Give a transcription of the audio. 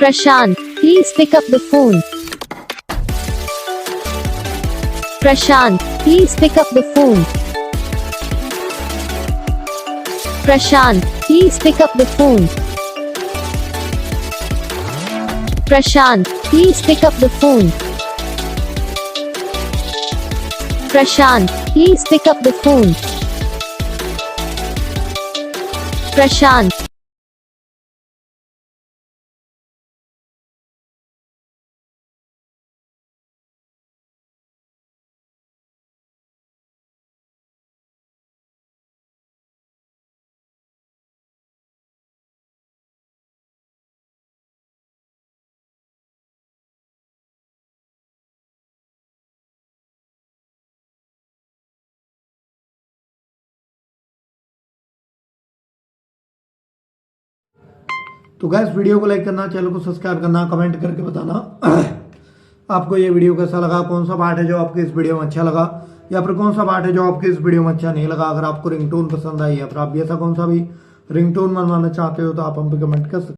Prashant, please pick up the phone. Prashant, please pick up the phone. Prashant, please pick up the phone. Prashant, please pick up the phone. Prashant, please pick up the phone. Prashant. तो gas video को like करना, channel को subscribe करना, comment करके बताना आपको ये video कैसा लगा, कौन सा पार्ट है जो आपको इस वीडियो में अच्छा लगा या फिर कौन सा पार्ट है जो आपको इस वीडियो में अच्छा नहीं लगा। अगर आपको रिंगटोन पसंद आई है फिर आप भी ऐसा कौन सा भी रिंगटोन बनवाना चाहते हो तो आप हम पे कमेंट कर सकते हो।